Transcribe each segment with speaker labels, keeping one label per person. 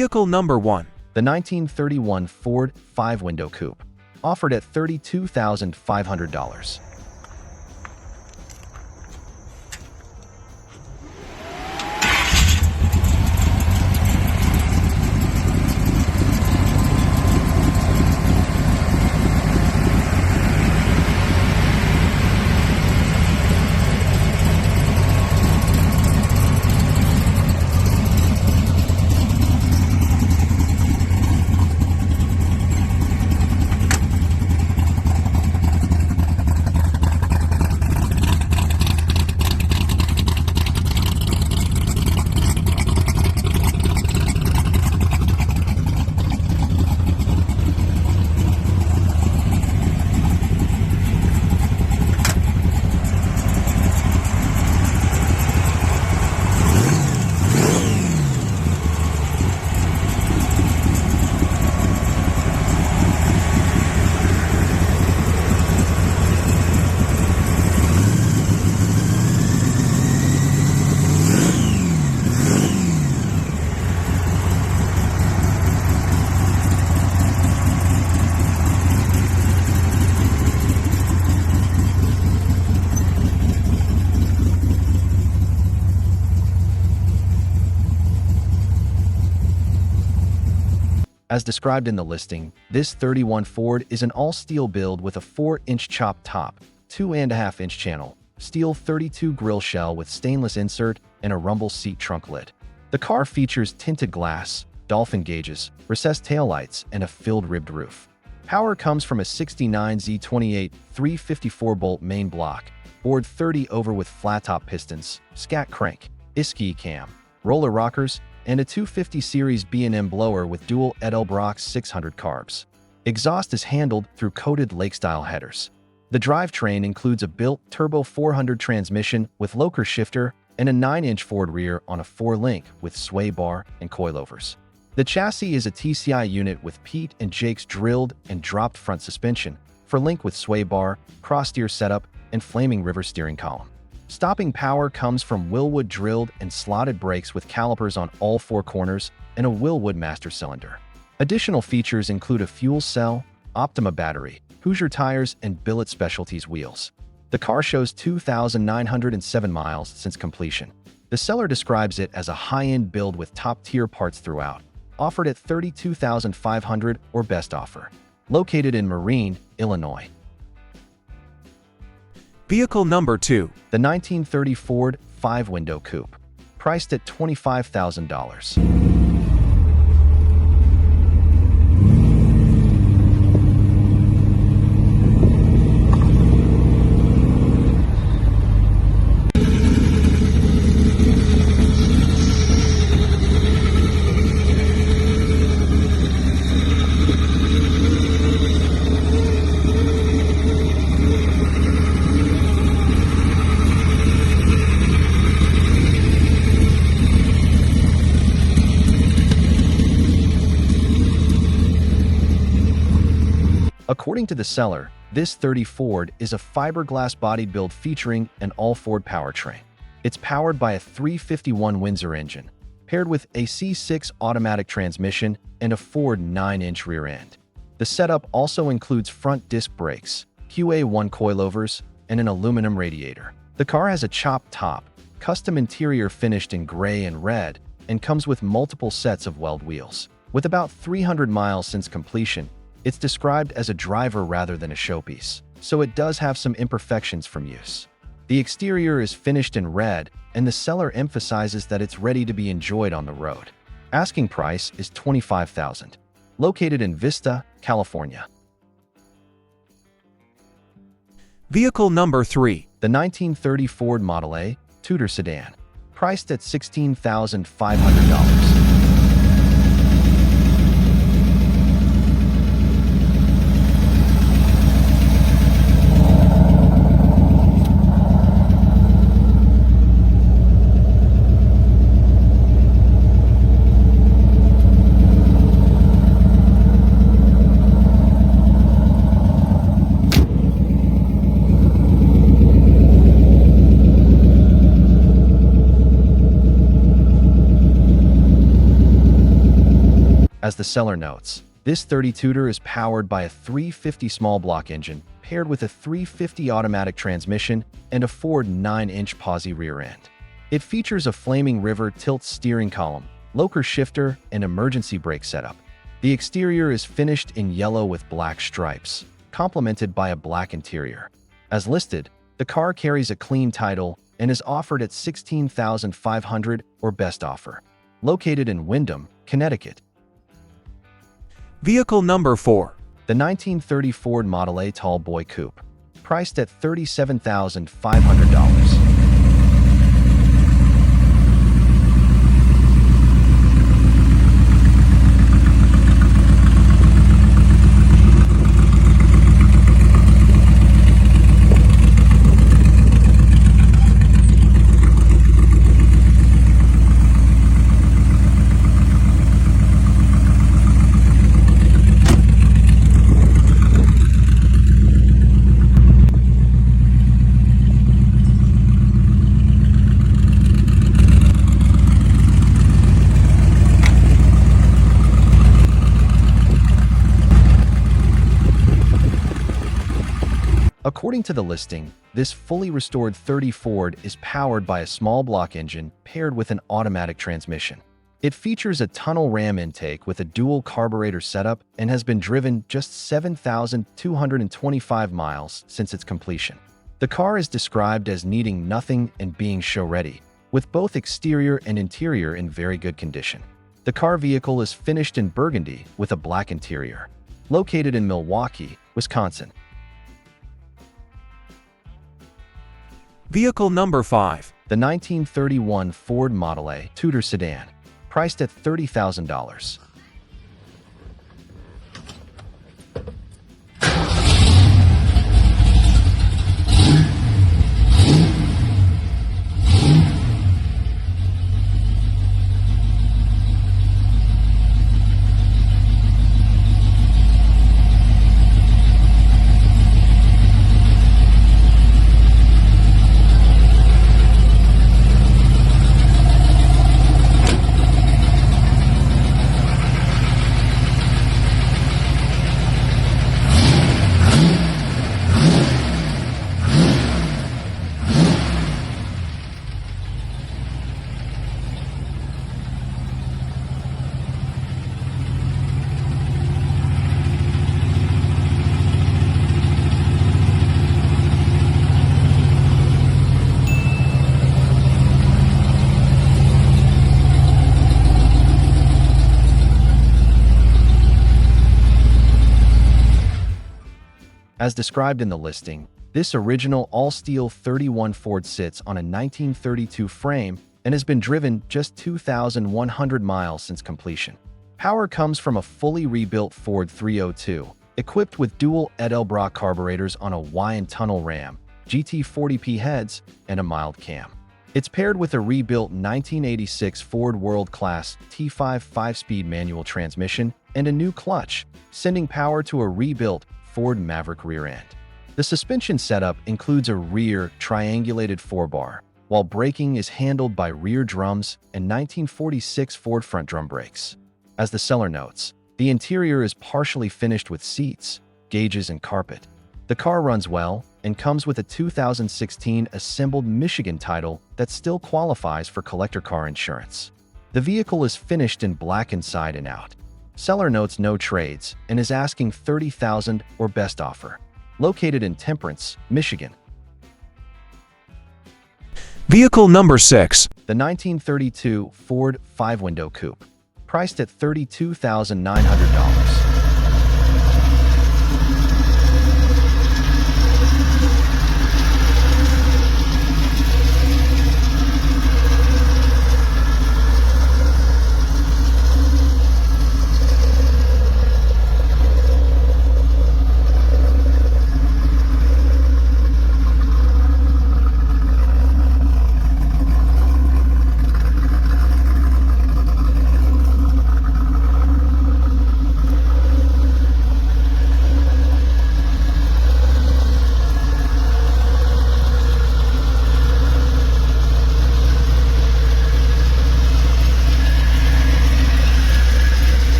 Speaker 1: Vehicle number 1.
Speaker 2: The 1931 Ford 5-window coupe, offered at $32,500. As described in the listing, this 31 Ford is an all-steel build with a 4-inch chopped top, 2.5-inch channel, steel 32 grille shell with stainless insert, and a rumble seat trunk lid. The car features tinted glass, dolphin gauges, recessed taillights, and a filled ribbed roof. Power comes from a 69 Z28 354-bolt main block, bored 30 over with flat-top pistons, scat crank, ISKI cam, roller rockers, and a 250 series B&M blower with dual Edelbrock 600 carbs. Exhaust is handled through coated lake-style headers. The drivetrain includes a built turbo 400 transmission with locker shifter and a 9-inch Ford rear on a 4-link with sway bar and coilovers. The chassis is a TCI unit with Pete and Jake's drilled and dropped front suspension for link with sway bar, cross-steer setup, and flaming river steering column. Stopping power comes from Wilwood drilled and slotted brakes with calipers on all 4 corners and a Wilwood master cylinder. Additional features include a fuel cell, Optima battery, Hoosier tires, and Billet Specialties wheels. The car shows 2,907 miles since completion. The seller describes it as a high-end build with top-tier parts throughout, offered at $32,500 or best offer. Located in Marine, Illinois.
Speaker 1: Vehicle number 2.
Speaker 2: The 1930 Ford 5-window coupe, priced at $25,000. According to the seller, this 30 Ford is a fiberglass body build featuring an all-Ford powertrain. It's powered by a 351 Windsor engine, paired with a C6 automatic transmission and a Ford 9-inch rear end. The setup also includes front disc brakes, QA1 coilovers, and an aluminum radiator. The car has a chopped top, custom interior finished in gray and red, and comes with multiple sets of weld wheels. With about 300 miles since completion, it's described as a driver rather than a showpiece, so it does have some imperfections from use. The exterior is finished in red, and the seller emphasizes that it's ready to be enjoyed on the road. Asking price is $25,000. Located in Vista, California.
Speaker 1: Vehicle number 3.
Speaker 2: The 1930 Ford Model A Tudor sedan, priced at $16,500. As the seller notes, this 32er is powered by a 350 small block engine paired with a 350 automatic transmission and a Ford 9-inch posi rear end. It features a Flaming River tilt steering column, locker shifter, and emergency brake setup. The exterior is finished in yellow with black stripes, complemented by a black interior. As listed, the car carries a clean title and is offered at $16,500 or best offer. Located in Windham, Connecticut.
Speaker 1: Vehicle number 4.
Speaker 2: The 1930 Ford Model A Tall Boy Coupe, priced at $37,500. According to the listing, this fully restored 30 Ford is powered by a small block engine paired with an automatic transmission. It features a tunnel ram intake with a dual carburetor setup and has been driven just 7,225 miles since its completion. The car is described as needing nothing and being show-ready, with both exterior and interior in very good condition. The car vehicle is finished in burgundy with a black interior. Located in Milwaukee, Wisconsin.
Speaker 1: Vehicle number 5.
Speaker 2: The 1931 Ford Model A Tudor sedan, priced at $30,000. As described in the listing, this original all-steel 31 Ford sits on a 1932 frame and has been driven just 2,100 miles since completion. Power comes from a fully rebuilt Ford 302, equipped with dual Edelbrock carburetors on a Wyand tunnel ram, GT40P heads, and a mild cam. It's paired with a rebuilt 1986 Ford World Class T5 5-speed manual transmission and a new clutch, sending power to a rebuilt Ford Maverick rear end. The suspension setup includes a rear triangulated 4-bar, while braking is handled by rear drums and 1946 Ford front drum brakes. As the seller notes, the interior is partially finished with seats, gauges, and carpet. The car runs well and comes with a 2016 assembled Michigan title that still qualifies for collector car insurance. The vehicle is finished in black inside and out. Seller notes no trades and is asking $30,000 or best offer. Located in Temperance, Michigan.
Speaker 1: Vehicle number 6.
Speaker 2: The 1932 Ford 5-window coupe, priced at $32,900.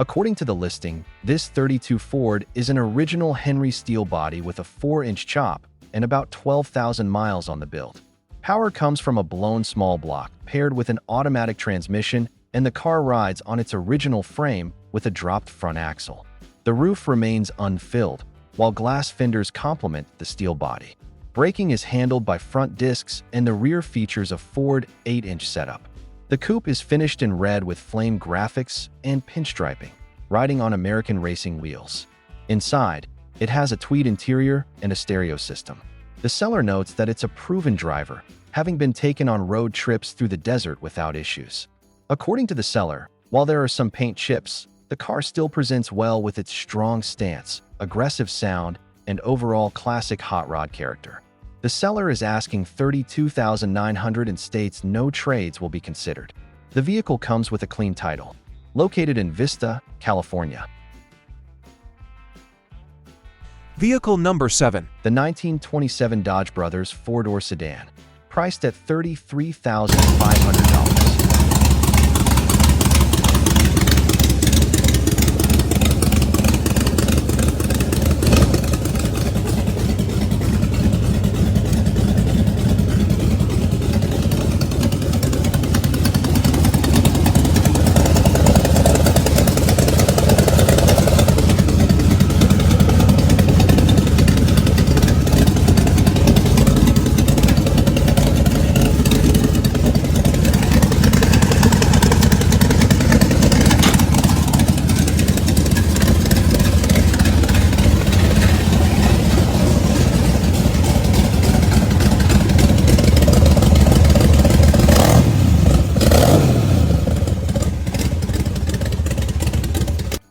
Speaker 2: According to the listing, this 32 Ford is an original Henry steel body with a 4-inch chop and about 12,000 miles on the build. Power comes from a blown small block paired with an automatic transmission, and the car rides on its original frame with a dropped front axle. The roof remains unfilled, while glass fenders complement the steel body. Braking is handled by front discs, and the rear features a Ford 8-inch setup. The coupe is finished in red with flame graphics and pinstriping, riding on American racing wheels. Inside, it has a tweed interior and a stereo system. The seller notes that it's a proven driver, having been taken on road trips through the desert without issues. According to the seller, while there are some paint chips, the car still presents well with its strong stance, aggressive sound, and overall classic hot rod character. The seller is asking $32,900 and states no trades will be considered. The vehicle comes with a clean title. Located in Vista, California.
Speaker 1: Vehicle number 7.
Speaker 2: The 1927 Dodge Brothers 4-door sedan, priced at $33,500.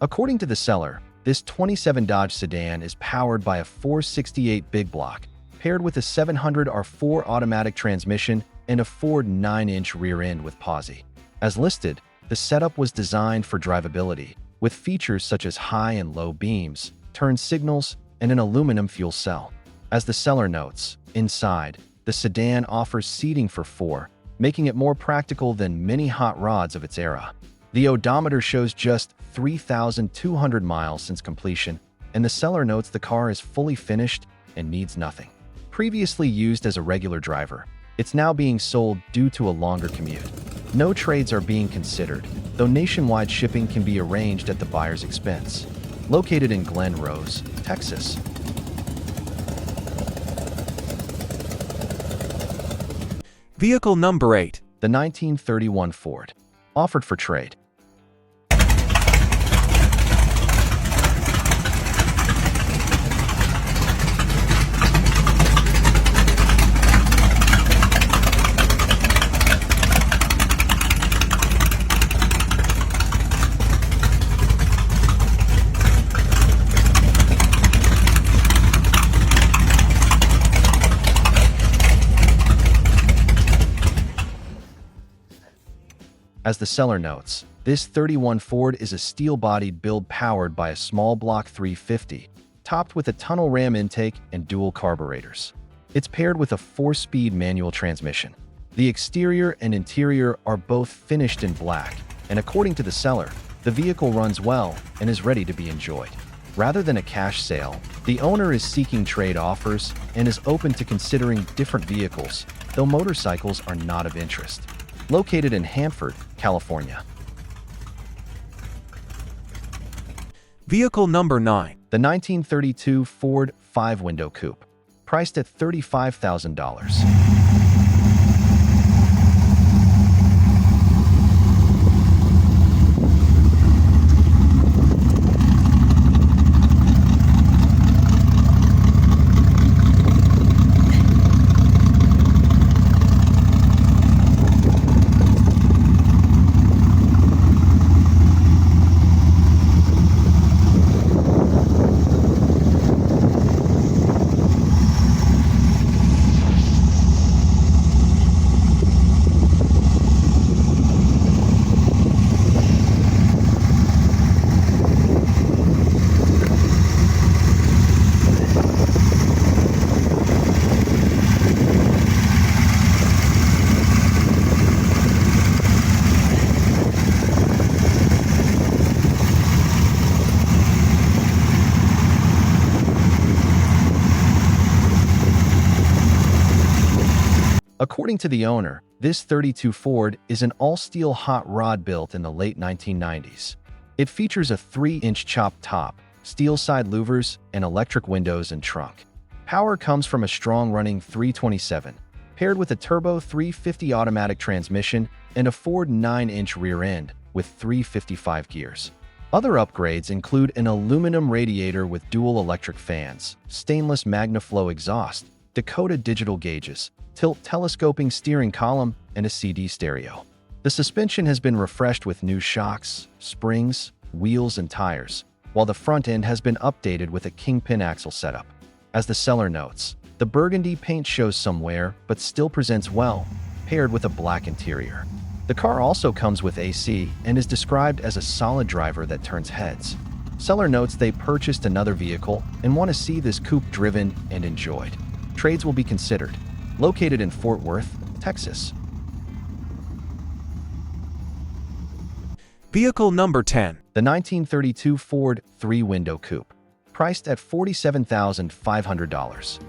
Speaker 2: According to the seller, this 27 Dodge sedan is powered by a 468 big block, paired with a 700R4 automatic transmission and a Ford 9-inch rear end with posi. As listed, the setup was designed for drivability, with features such as high and low beams, turn signals, and an aluminum fuel cell. As the seller notes, inside, the sedan offers seating for 4, making it more practical than many hot rods of its era. The odometer shows just 3,200 miles since completion, and the seller notes the car is fully finished and needs nothing. Previously used as a regular driver, it's now being sold due to a longer commute. No trades are being considered, though nationwide shipping can be arranged at the buyer's expense. Located in Glen Rose, Texas.
Speaker 1: Vehicle number 8.
Speaker 2: The 1931 Ford, offered for trade. As the seller notes, this 31 Ford is a steel-bodied build powered by a small block 350, topped with a tunnel ram intake and dual carburetors. It's paired with a 4-speed manual transmission. The exterior and interior are both finished in black, and according to the seller, the vehicle runs well and is ready to be enjoyed. Rather than a cash sale, the owner is seeking trade offers and is open to considering different vehicles, though motorcycles are not of interest. Located in Hanford, California.
Speaker 1: Vehicle number 9.
Speaker 2: The 1932 Ford 5-window coupe, priced at $35,000. According to the owner, this 32 Ford is an all-steel hot rod built in the late 1990s. It features a 3-inch chopped top, steel side louvers, and electric windows and trunk. Power comes from a strong-running 327, paired with a turbo 350 automatic transmission and a Ford 9-inch rear end with 355 gears. Other upgrades include an aluminum radiator with dual electric fans, stainless MagnaFlow exhaust, Dakota digital gauges, tilt telescoping steering column, and a CD stereo. The suspension has been refreshed with new shocks, springs, wheels, and tires, while the front end has been updated with a kingpin axle setup. As the seller notes, the burgundy paint shows some wear but still presents well, paired with a black interior. The car also comes with AC and is described as a solid driver that turns heads. Seller notes they purchased another vehicle and want to see this coupe driven and enjoyed. Trades will be considered. Located in Fort Worth, Texas.
Speaker 1: Vehicle number 10.
Speaker 2: The 1932 Ford 3-window coupe, priced at $47,500.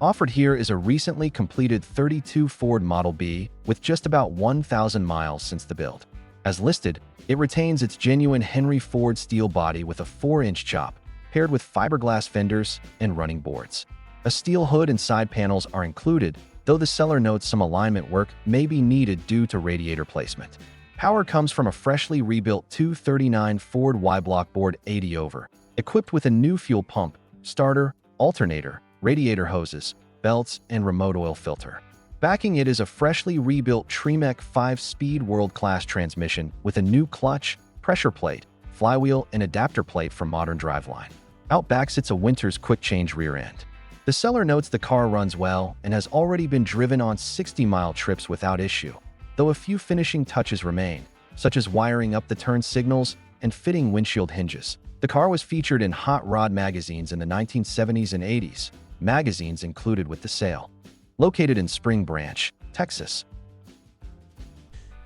Speaker 2: Offered here is a recently completed 32 Ford Model B with just about 1,000 miles since the build. As listed, it retains its genuine Henry Ford steel body with a 4-inch chop, paired with fiberglass fenders and running boards. A steel hood and side panels are included, though the seller notes some alignment work may be needed due to radiator placement. Power comes from a freshly rebuilt 239 Ford Y-block board 80 over, equipped with a new fuel pump, starter, alternator, radiator hoses, belts, and remote oil filter. Backing it is a freshly rebuilt Tremec 5-speed world-class transmission with a new clutch, pressure plate, flywheel, and adapter plate from modern driveline. Out back sits a Winters quick-change rear end. The seller notes the car runs well and has already been driven on 60-mile trips without issue, though a few finishing touches remain, such as wiring up the turn signals and fitting windshield hinges. The car was featured in hot rod magazines in the 1970s and 80s, magazines included with the sale. Located in Spring Branch, Texas.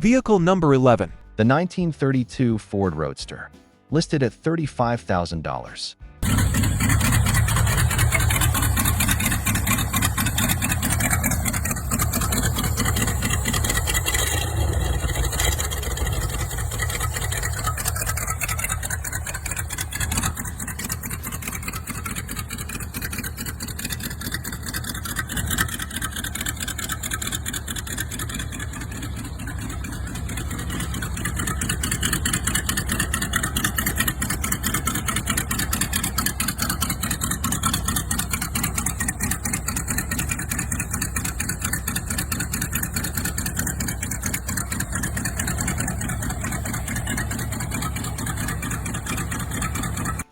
Speaker 1: Vehicle number 11.
Speaker 2: The 1932 Ford Roadster, listed at $35,000.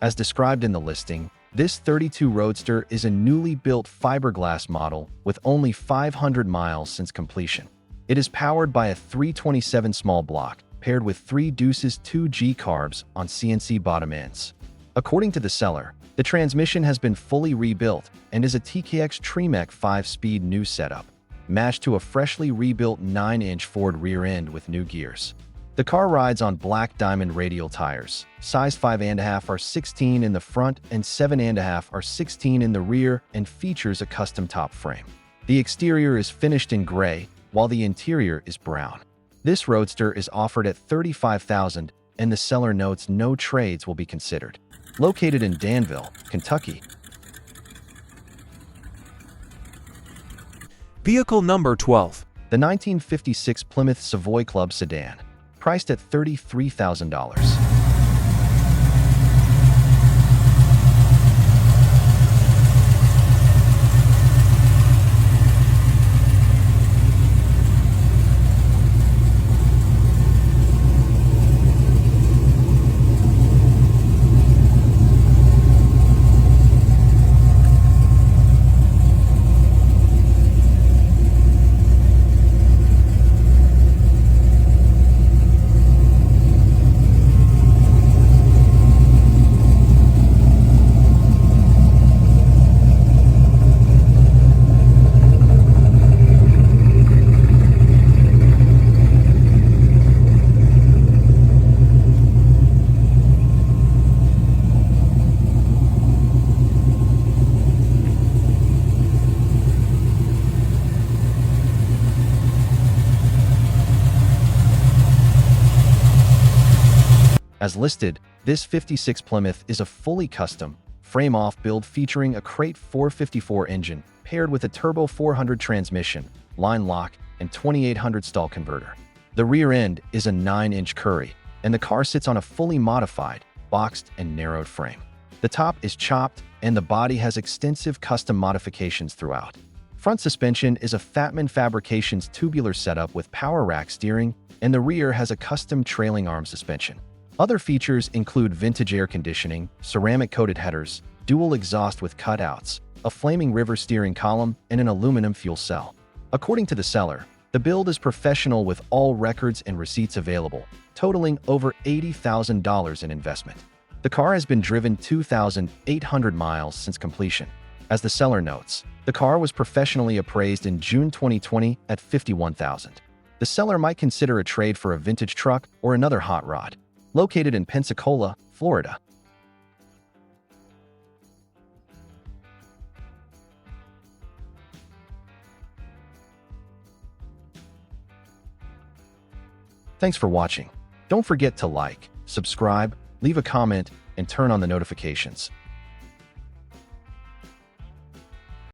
Speaker 2: As described in the listing, this 32 Roadster is a newly built fiberglass model with only 500 miles since completion. It is powered by a 327 small block, paired with 3 Deuces 2G carbs on CNC bottom ends. According to the seller, the transmission has been fully rebuilt and is a TKX Tremec 5-speed new setup, matched to a freshly rebuilt 9-inch Ford rear end with new gears. The car rides on black diamond radial tires, size 5.5 are 16 in the front and 7.5 are 16 in the rear, and features a custom top frame. The exterior is finished in gray, while the interior is brown. This Roadster is offered at $35,000, and the seller notes no trades will be considered. Located in Danville, Kentucky.
Speaker 1: Vehicle number 12.
Speaker 2: The 1956 Plymouth Savoy Club sedan, priced at $33,000. As listed, this 56 Plymouth is a fully custom, frame-off build featuring a crate 454 engine paired with a turbo 400 transmission, line lock, and 2800 stall converter. The rear end is a 9-inch Curry, and the car sits on a fully modified, boxed, and narrowed frame. The top is chopped, and the body has extensive custom modifications throughout. Front suspension is a Fatman Fabrications tubular setup with power rack steering, and the rear has a custom trailing arm suspension. Other features include vintage air conditioning, ceramic-coated headers, dual exhaust with cutouts, a flaming river steering column, and an aluminum fuel cell. According to the seller, the build is professional with all records and receipts available, totaling over $80,000 in investment. The car has been driven 2,800 miles since completion. As the seller notes, the car was professionally appraised in June 2020 at $51,000. The seller might consider a trade for a vintage truck or another hot rod. Located in Pensacola, Florida. Thanks for watching. Don't forget to like, subscribe, leave a comment, and turn on the notifications.